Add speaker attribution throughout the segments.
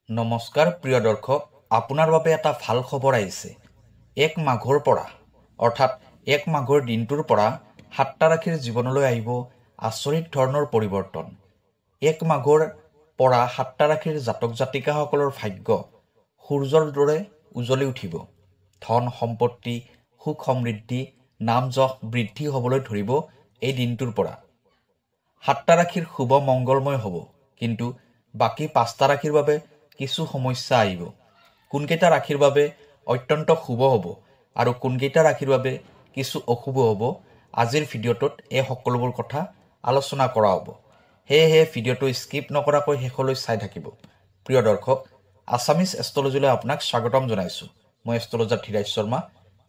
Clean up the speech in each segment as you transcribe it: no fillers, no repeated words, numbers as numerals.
Speaker 1: নমস্কাৰ প্ৰিয় দৰ্শক, আপোনাৰ বাবে এটা ভাল খবৰ আহিছে। 1 মাঘৰ পৰা অৰ্থাৎ 1 মাঘৰ দিনটোৰ পৰা 7টা ৰাশিৰ জীৱনলৈ আহিব আচৰিত ধৰণৰ পৰিৱৰ্তন। 1 মাঘৰ পৰা 7টা ৰাশিৰ জাতক জাতিকাসকলৰ ভাগ্য সূৰ্যৰ দৰে উজ্বলি উঠিব। ধন সম্পত্তি, সুখ সমৃদ্ধি, নাম যশ বৃদ্ধি হ'বলৈ ধৰিব এই দিনটোৰ পৰা। 7টা ৰাশিৰ শুভ মংগলময় হ'ব, কিন্তু বাকী 5টা ৰাশিৰ বাবে কিছু সমস্যা আহিব। কোনকেইটা ৰাশিৰ বাবে অত্যন্ত শুভ হ'ব আৰু কোনকেইটা ৰাশিৰ বাবে কিছু অশুভ হ'ব, আজিৰ ভিডিঅ'টোত এই সকলোবোৰ কথা আলোচনা কৰা হ'ব। সেয়েহে ভিডিঅ'টো স্কিপ নকৰাকৈ শেষলৈ চাই থাকিব। প্ৰিয় দৰ্শক, আছামিজ এষ্ট্ৰলজীলৈ আপোনাক স্বাগতম জনাইছোঁ। মই এষ্ট্ৰলজাৰ ধীৰাজ শৰ্মা।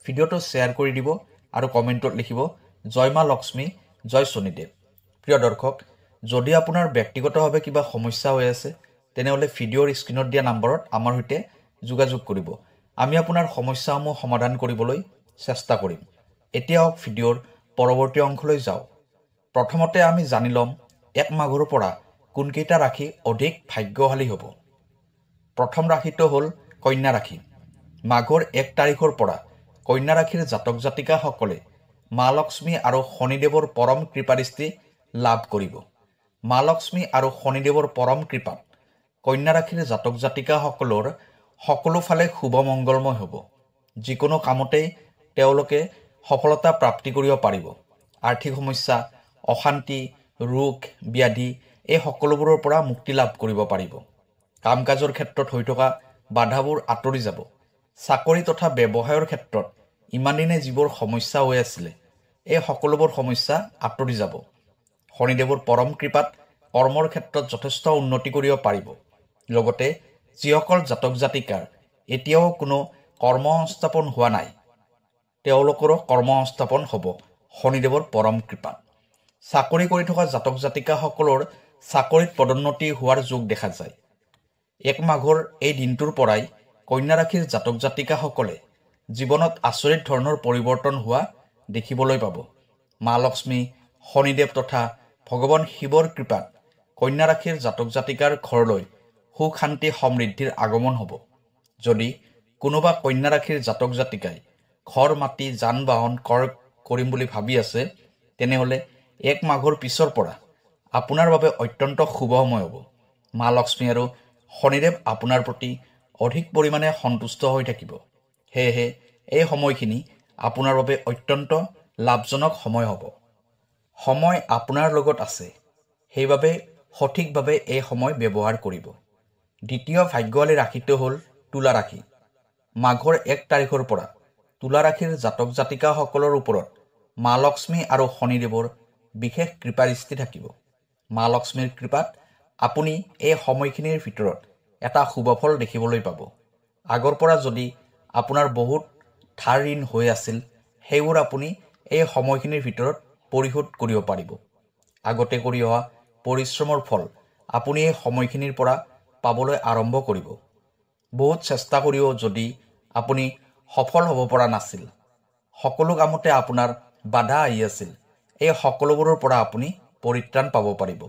Speaker 1: ভিডিঅ'টো শ্বেয়াৰ কৰি দিব আৰু কমেণ্টত লিখিব জয় মা লক্ষ্মী, জয় শনিদেৱ। প্ৰিয় দৰ্শক, যদি আপোনাৰ ব্যক্তিগতভাৱে কিবা সমস্যা হৈ আছে, তেনেহ'লে ভিডিঅ'ৰ স্ক্ৰীণত দিয়া নম্বৰত আমাৰ সৈতে যোগাযোগ কৰিব। আমি আপোনাৰ সমস্যাসমূহ সমাধান কৰিবলৈ চেষ্টা কৰিম। এতিয়া ভিডিঅ'ৰ পৰৱৰ্তী অংশলৈ যাওঁ। প্ৰথমতে আমি জানি ল'ম 1 মাঘৰ পৰা কোনকেইটা ৰাশি অধিক ভাগ্যশালী হ'ব। প্ৰথম ৰাশিটো হ'ল কন্যা ৰাশি। মাঘৰ 1 তাৰিখৰ পৰা কন্যা ৰাশিৰ জাতক জাতিকাসকলে মা লক্ষ্মী আৰু শনিদেৱৰ পৰম কৃপাদৃষ্টি লাভ কৰিব। মা লক্ষ্মী আৰু শনিদেৱৰ পৰম কৃপাত কন্যা ৰাশিৰ জাতক জাতিকাসকলৰ সকলো ফালে শুভ মংগলময় হ'ব। যিকোনো কামতেই তেওঁলোকে সফলতা প্ৰাপ্তি কৰিব পাৰিব। আৰ্থিক সমস্যা, অশান্তি, ৰোগ ব্যাধি এই সকলোবোৰৰ পৰা মুক্তি লাভ কৰিব পাৰিব। কাম কাজৰ ক্ষেত্ৰত হৈ থকা বাধাবোৰ আঁতৰি যাব। চাকৰি তথা ব্যৱসায়ৰ ক্ষেত্ৰত ইমান দিনে যিবোৰ সমস্যা হৈ আছিলে, এই সকলোবোৰ সমস্যা আঁতৰি যাব। শনিদেৱৰ পৰম কৃপাত কৰ্মৰ ক্ষেত্ৰত যথেষ্ট উন্নতি কৰিব পাৰিব। লগতে যিসকল জাতক জাতিকাৰ এতিয়াও কোনো কৰ্মসংস্থাপন হোৱা নাই, তেওঁলোকৰো কৰ্মসংস্থাপন হ'ব শনিদেৱৰ পৰম কৃপাত। চাকৰি কৰি থকা জাতক জাতিকাসকলৰ চাকৰিত পদোন্নতি হোৱাৰ যোগ দেখা যায়। 1 মাঘৰ এই দিনটোৰ পৰাই কন্যা ৰাশিৰ জাতক জাতিকাসকলে জীৱনত আচৰিত ধৰণৰ পৰিৱৰ্তন হোৱা দেখিবলৈ পাব। মা লক্ষ্মী, শনিদেৱ তথা ভগৱান শিৱৰ কৃপাত কন্যা ৰাশিৰ জাতক জাতিকাৰ ঘৰলৈ সুখ শান্তি সমৃদ্ধিৰ আগমন হ'ব। যদি কোনোবা কন্যা ৰাশিৰ জাতক জাতিকাই ঘৰ মাটি যান বাহন ক্ৰয় কৰিম বুলি ভাবি আছে, তেনেহ'লে 1 মাঘৰ পিছৰ পৰা আপোনাৰ বাবে অত্যন্ত শুভ সময় হ'ব। মা লক্ষ্মী আৰু শনিদেৱ আপোনাৰ প্ৰতি অধিক পৰিমাণে সন্তুষ্ট হৈ থাকিব। সেয়েহে এই সময়খিনি আপোনাৰ বাবে অত্যন্ত লাভজনক সময় হ'ব। সময় আপোনাৰ লগত আছে, সেইবাবে সঠিকভাৱে এই সময় ব্যৱহাৰ কৰিব। দ্বিতীয় ভাগ্যশালী ৰাশিটো হ'ল তুলা ৰাশি। মাঘৰ 1 তাৰিখৰ পৰা তুলা ৰাশিৰ জাতক জাতিকাসকলৰ ওপৰত মা লক্ষ্মী আৰু শনিদেৱৰ বিশেষ কৃপাদৃষ্টি থাকিব। মা লক্ষ্মীৰ কৃপাত আপুনি এই সময়খিনিৰ ভিতৰত এটা শুভফল দেখিবলৈ পাব। আগৰ পৰা যদি আপোনাৰ বহুত ধাৰ ঋণ হৈ আছিল, সেইবোৰ আপুনি এই সময়খিনিৰ ভিতৰত পৰিশোধ কৰিব পাৰিব। আগতে কৰি অহা পৰিশ্ৰমৰ ফল আপুনি এই সময়খিনিৰ পৰা পাবলৈ আৰম্ভ কৰিব। বহুত চেষ্টা কৰিও যদি আপুনি সফল হ'ব পৰা নাছিল, সকলো কামতে আপোনাৰ বাধা আহি আছিল, এই সকলোবোৰৰ পৰা আপুনি পৰিত্ৰাণ পাব পাৰিব।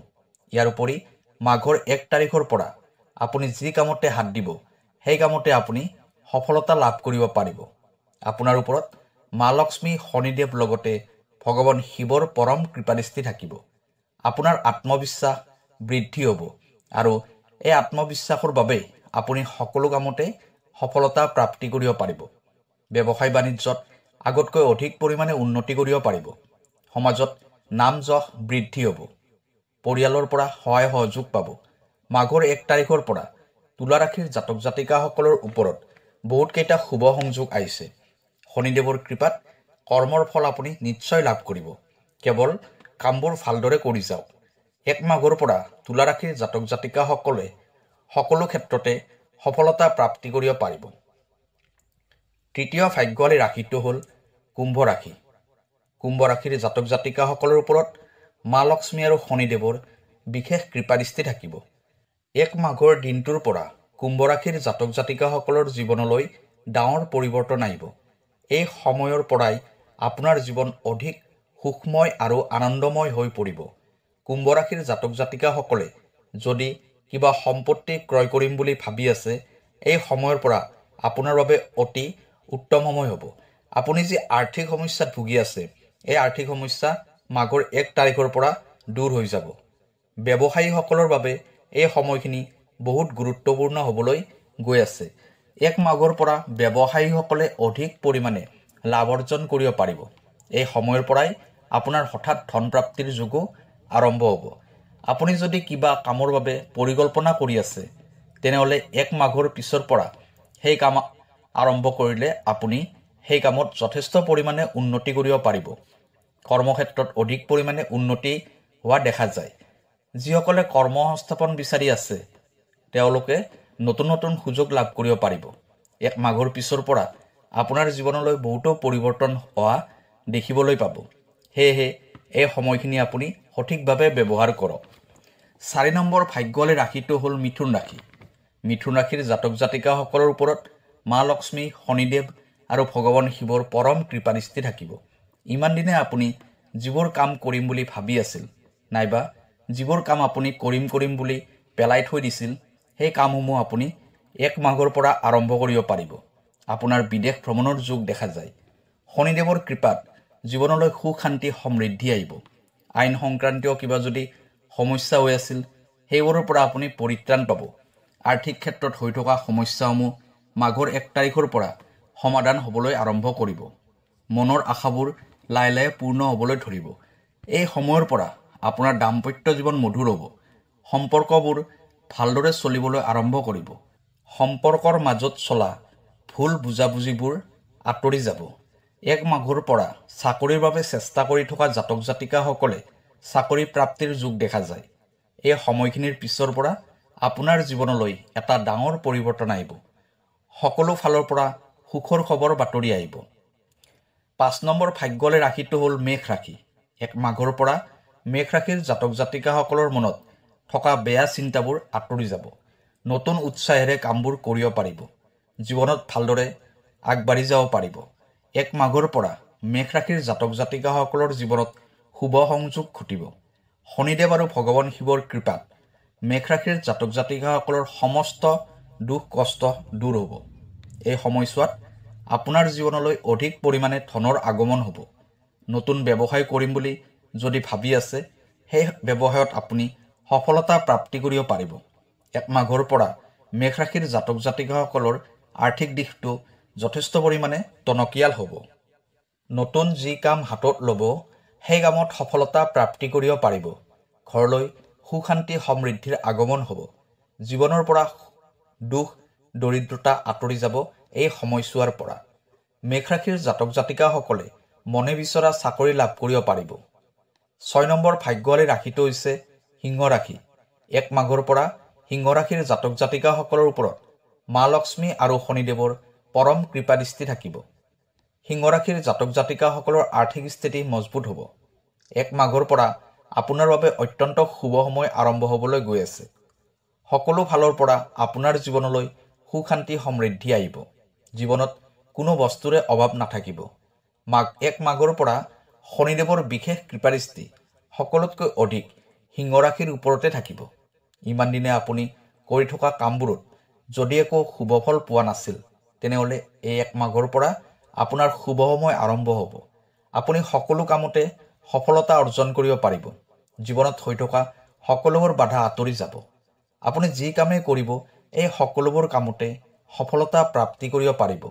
Speaker 1: ইয়াৰ উপৰি মাঘৰ 1 তাৰিখৰ পৰা আপুনি যি কামতে হাত দিব, সেই কামতে আপুনি সফলতা লাভ কৰিব পাৰিব। আপোনাৰ ওপৰত মা লক্ষ্মী, শনিদেৱ লগতে ভগৱান শিৱৰ পৰম কৃপাদৃষ্টি থাকিব। আপোনাৰ আত্মবিশ্বাস বৃদ্ধি হ'ব আৰু এই আত্মবিশ্বাসৰ বাবেই আপুনি সকলো কামতে সফলতা প্ৰাপ্তি কৰিব পাৰিব। ব্যৱসায় বাণিজ্যত আগতকৈ অধিক পৰিমাণে উন্নতি কৰিব পাৰিব। সমাজত নাম যশ বৃদ্ধি হ'ব। পৰিয়ালৰ পৰা সহায় সহযোগ পাব। মাঘৰ 1 তাৰিখৰ পৰা তুলা ৰাশিৰ জাতক জাতিকাসকলৰ ওপৰত বহুতকেইটা শুভ সংযোগ আহিছে। শনিদেৱৰ কৃপাত কৰ্মৰ ফল আপুনি নিশ্চয় লাভ কৰিব। কেৱল কামবোৰ ভালদৰে কৰি যাওক। 1 মাঘৰ পৰা তুলা ৰাশিৰ জাতক জাতিকাসকলে সকলো ক্ষেত্ৰতে সফলতা প্ৰাপ্তি কৰিব পাৰিব। তৃতীয় ভাগ্যশালী ৰাশিটো হ'ল কুম্ভ ৰাশি। কুম্ভ ৰাশিৰ জাতক জাতিকাসকলৰ ওপৰত মা লক্ষ্মী আৰু শনিদেৱৰ বিশেষ কৃপাদৃষ্টি থাকিব। 1 মাঘৰ দিনটোৰ পৰা কুম্ভ ৰাশিৰ জাতক জাতিকাসকলৰ জীৱনলৈ ডাঙৰ পৰিৱৰ্তন আহিব। এই সময়ৰ পৰাই আপোনাৰ জীৱন অধিক সুখময় আৰু আনন্দময় হৈ পৰিব। কুম্ভ ৰাশিৰ জাতক জাতিকাসকলে যদি কিবা সম্পত্তি ক্ৰয় কৰিম বুলি ভাবি আছে, এই সময়ৰ পৰা আপোনাৰ বাবে অতি উত্তম সময় হ'ব। আপুনি যি আৰ্থিক সমস্যাত ভুগি আছে, এই আৰ্থিক সমস্যা মাঘৰ 1 তাৰিখৰ পৰা দূৰ হৈ যাব। ব্যৱসায়ীসকলৰ বাবে এই সময়খিনি বহুত গুৰুত্বপূৰ্ণ হ'বলৈ গৈ আছে। 1 মাঘৰ পৰা ব্যৱসায়ীসকলে অধিক পৰিমাণে লাভ অৰ্জন কৰিব পাৰিব। এই সময়ৰ পৰাই আপোনাৰ হঠাৎ ধন প্ৰাপ্তিৰ যোগো আৰম্ভ হ'ব। আপুনি যদি কিবা কামৰ বাবে পৰিকল্পনা কৰি আছে, তেনেহ'লে 1 মাঘৰ পিছৰ পৰা সেই কাম আৰম্ভ কৰিলে আপুনি সেই কামত যথেষ্ট পৰিমাণে উন্নতি কৰিব পাৰিব। কৰ্মক্ষেত্ৰত অধিক পৰিমাণে উন্নতি হোৱা দেখা যায়। যিসকলে কৰ্মসংস্থাপন বিচাৰি আছে, তেওঁলোকে নতুন নতুন সুযোগ লাভ কৰিব পাৰিব। 1 মাঘৰ পিছৰ পৰা আপোনাৰ জীৱনলৈ বহুতো পৰিৱৰ্তন হোৱা দেখিবলৈ পাব। সেয়েহে এই সময়খিনি আপুনি সঠিকভাৱে ব্যৱহাৰ কৰক। 4 নম্বৰ ভাগ্যৱালী ৰাশিটো হ'ল মিথুন ৰাশি। মিথুন ৰাশিৰ জাতক জাতিকাসকলৰ ওপৰত মা লক্ষ্মী, শনিদেৱ আৰু ভগৱান শিৱৰ পৰম কৃপাদৃষ্টি থাকিব। ইমান দিনে আপুনি যিবোৰ কাম কৰিম বুলি ভাবি আছিল, নাইবা যিবোৰ কাম আপুনি কৰিম বুলি পেলাই থৈ দিছিল, সেই কামসমূহ আপুনি 1 মাঘৰ পৰা আৰম্ভ কৰিব পাৰিব। আপোনাৰ বিদেশ ভ্ৰমণৰ যোগ দেখা যায়। শনিদেৱৰ কৃপাত জীৱনলৈ সুখ শান্তি সমৃদ্ধি আহিব। আইন সংক্ৰান্তীয় কিবা যদি সমস্যা হৈ আছিল, সেইবোৰৰ পৰা আপুনি পৰিত্ৰাণ পাব। আৰ্থিক ক্ষেত্ৰত হৈ থকা সমস্যাসমূহ মাঘৰ 1 তাৰিখৰ পৰা সমাধান হ'বলৈ আৰম্ভ কৰিব। মনৰ আশাবোৰ লাহে লাহে পূৰ্ণ হ'বলৈ ধৰিব। এই সময়ৰ পৰা আপোনাৰ দাম্পত্য জীৱন মধুৰ হ'ব। সম্পৰ্কবোৰ ভালদৰে চলিবলৈ আৰম্ভ কৰিব। সম্পৰ্কৰ মাজত চলা ভুল বুজাবুজিবোৰ আঁতৰি যাব। 1 মাঘৰ পৰা চাকৰিৰ বাবে চেষ্টা কৰি থকা জাতক জাতিকাসকলে চাকৰি প্ৰাপ্তিৰ যোগ দেখা যায়। এই সময়খিনিৰ পিছৰ পৰা আপোনাৰ জীৱনলৈ এটা ডাঙৰ পৰিৱৰ্তন আহিব। সকলো ফালৰ পৰা সুখৰ খবৰ বাতৰি আহিব। 5 নম্বৰ ভাগ্যৱালী ৰাশিটো হ'ল মেষ ৰাশি। 1 মাঘৰ পৰা মেষ ৰাশিৰ জাতক জাতিকাসকলৰ মনত থকা বেয়া চিন্তাবোৰ আঁতৰি যাব। নতুন উৎসাহেৰে কামবোৰ কৰিব পাৰিব। জীৱনত ভালদৰে আগবাঢ়ি যাব পাৰিব। 1 মাঘৰ পৰা মেষ ৰাশিৰ জাতক জাতিকাসকলৰ জীৱনত শুভ সংযোগ ঘটিব। শনিদেৱ আৰু ভগৱান শিৱৰ কৃপাত মেষ ৰাশিৰ জাতক জাতিকাসকলৰ সমস্ত দুখ কষ্ট দূৰ হ'ব। এই সময়ছোৱাত আপোনাৰ জীৱনলৈ অধিক পৰিমাণে ধনৰ আগমন হ'ব। নতুন ব্যৱসায় কৰিম বুলি যদি ভাবি আছে, সেই ব্যৱসায়ত আপুনি সফলতা প্ৰাপ্তি কৰিব পাৰিব। 1 মাঘৰ পৰা মেষ ৰাশিৰ জাতক জাতিকাসকলৰ আৰ্থিক দিশটো যথেষ্ট পৰিমাণে টনকিয়াল হ'ব। নতুন যি কাম হাতত ল'ব, সেই কামত সফলতা প্ৰাপ্তি কৰিব পাৰিব। ঘৰলৈ সুখ শান্তি সমৃদ্ধিৰ আগমন হ'ব। জীৱনৰ পৰা দুখ দৰিদ্ৰতা আঁতৰি যাব। এই সময়ছোৱাৰ পৰা মেষ ৰাশিৰ জাতক জাতিকাসকলে মনে বিচৰা চাকৰি লাভ কৰিব পাৰিব। 6 নম্বৰ ভাগ্যৱালী ৰাশিটো হৈছে সিংহ ৰাশি। 1 মাঘৰ পৰা সিংহ ৰাশিৰ জাতক জাতিকাসকলৰ ওপৰত মা লক্ষ্মী আৰু শনিদেৱৰ পৰম কৃপাদৃষ্টি থাকিব। সিংহ ৰাশিৰ জাতক জাতিকাসকলৰ আৰ্থিক স্থিতি মজবুত হ'ব। 1 মাঘৰ পৰা আপোনাৰ বাবে অত্যন্ত শুভ সময় আৰম্ভ হ'বলৈ গৈ আছে। সকলো ফালৰ পৰা আপোনাৰ জীৱনলৈ সুখ শান্তি সমৃদ্ধি আহিব। জীৱনত কোনো বস্তুৰে অভাৱ নাথাকিব। 1 মাঘৰ পৰা শনিদেৱৰ বিশেষ কৃপাদৃষ্টি সকলোতকৈ অধিক সিংহ ৰাশিৰ ওপৰতে থাকিব। ইমান দিনে আপুনি কৰি থকা কামবোৰত যদি একো শুভ ফল পোৱা নাছিল, তেনেহ'লে এই 1 মাঘৰ পৰা আপোনাৰ শুভ সময় আৰম্ভ হ'ব। আপুনি সকলো কামতে সফলতা অৰ্জন কৰিব পাৰিব। জীৱনত হৈ থকা সকলোবোৰ বাধা আঁতৰি যাব। আপুনি যি কামেই কৰিব, এই সকলোবোৰ কামতে সফলতা প্ৰাপ্তি কৰিব পাৰিব।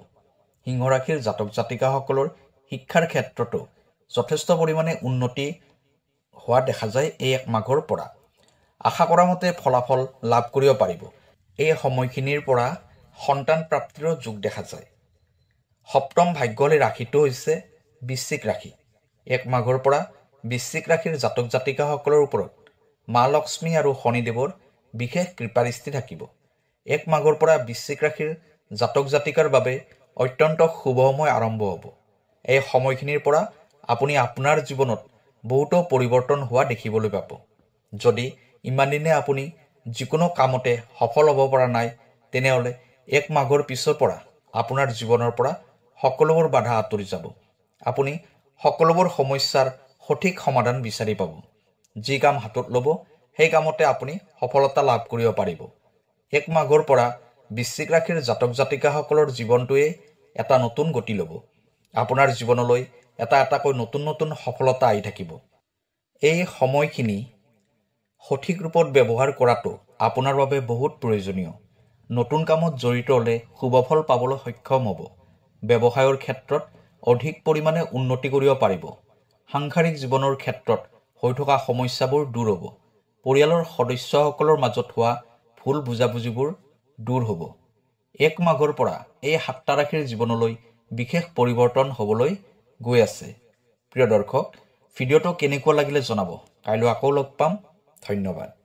Speaker 1: সিংহ ৰাশিৰ জাতক জাতিকাসকলৰ শিক্ষাৰ ক্ষেত্ৰতো যথেষ্ট পৰিমাণে উন্নতি হোৱা দেখা যায়। এই 1 মাঘৰ পৰা আশা কৰা মতে ফলাফল লাভ কৰিব পাৰিব। এই সময়খিনিৰ পৰা সন্তান প্ৰাপ্তিৰো যোগ দেখা যায়। 7ম ভাগ্যৱালী ৰাশিটো হৈছে বৃশ্চিক ৰাশি। 1 মাঘৰ পৰা বৃশ্চিক ৰাশিৰ জাতক জাতিকাসকলৰ ওপৰত মা লক্ষ্মী আৰু শনিদেৱৰ বিশেষ কৃপাদৃষ্টি থাকিব। 1 মাঘৰ পৰা বৃশ্চিক ৰাশিৰ জাতক জাতিকাৰ বাবে অত্যন্ত শুভ সময় আৰম্ভ হ'ব। এই সময়খিনিৰ পৰা আপুনি আপোনাৰ জীৱনত বহুতো পৰিৱৰ্তন হোৱা দেখিবলৈ পাব। যদি ইমান দিনে আপুনি যিকোনো কামতে সফল হ'ব পৰা নাই, তেনেহ'লে 1 মাঘৰ পিছৰ পৰা আপোনাৰ জীৱনৰ পৰা সকলোবোৰ বাধা আঁতৰি যাব। আপুনি সকলোবোৰ সমস্যাৰ সঠিক সমাধান বিচাৰি পাব। যি কাম হাতত ল'ব, সেই কামতে আপুনি সফলতা লাভ কৰিব পাৰিব। 1 মাঘৰ পৰা বৃশ্চিক ৰাশিৰ জাতক জাতিকাসকলৰ জীৱনটোৱে এটা নতুন গতি ল'ব। আপোনাৰ জীৱনলৈ এটাকৈ নতুন নতুন সফলতা আহি থাকিব। এই সময়খিনি সঠিক ৰূপত ব্যৱহাৰ কৰাটো আপোনাৰ বাবে বহুত প্ৰয়োজনীয়। নতুন কামত জড়িত হ'লে শুভফল পাবলৈ সক্ষম হ'ব। ব্যৱসায়ৰ ক্ষেত্ৰত অধিক পৰিমাণে উন্নতি কৰিব পাৰিব। সাংসাৰিক জীৱনৰ ক্ষেত্ৰত হৈ থকা সমস্যাবোৰ দূৰ হ'ব। পৰিয়ালৰ সদস্যসকলৰ মাজত হোৱা ভুল বুজাবুজিবোৰ দূৰ হ'ব। 1 মাঘৰ পৰা এই 7টা ৰাশিৰ জীৱনলৈ বিশেষ পৰিৱৰ্তন হ'বলৈ গৈ আছে। প্ৰিয় দৰ্শক, ভিডিঅ'টো কেনেকুৱা লাগিলে জনাব। কাইলৈ আকৌ লগ পাম। ধন্যবাদ।